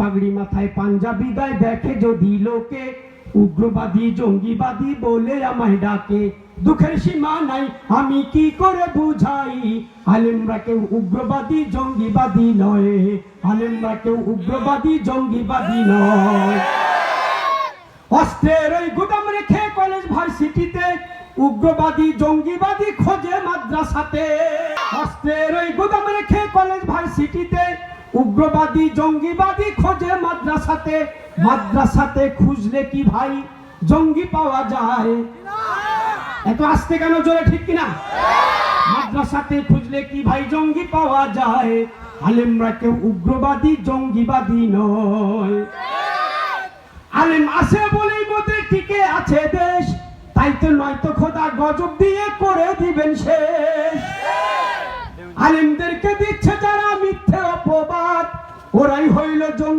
পাগড়ি মাথায় পাঞ্জাবি গায়ে দেখে যদি লোকে, উগ্রবাদী জঙ্গিবাদী বলে আমায় ডাকে। দুঃখের সীমা নাই আমি কি করে বুঝাই, আলেমরা কেউ উগ্রবাদী জঙ্গিবাদী নয়, আলেমরা কেউ উগ্রবাদী জঙ্গিবাদী নয়। অস্ত্রের ওই গুদাম রেখে কলেজ ভার্সিটিতে উগ্রবাদী জঙ্গিবাদী খোঁজে মাদ্রাসাতে। অস্ত্রের ওই গুদাম রেখে কলেজ ভার্সিটিতে উগ্রবাদী জঙ্গিবাদী খোঁজে মাদ্রাসাতে। মাদ্রাসাতে খুঁজলে কি ভাই জঙ্গি পাওয়া যায়? এত আস্তে কেন, জোরে ঠিক কিনা? মাদ্রাসাতে খুঁজলে কি ভাই জঙ্গি পাওয়া যায়? আলেমরা কেউ উগ্রবাদী জঙ্গিবাদী নয়। আলেম আছে বলেই মোদের টিকে আছে দেশ, তাই তো নয়তো খোদা গজব দিয়ে করে দিবেন শেষ। আলেমদেরকে দিচ্ছে যারা মিথ্যে অপবাদ, ওরাই হইল জঙ্গি।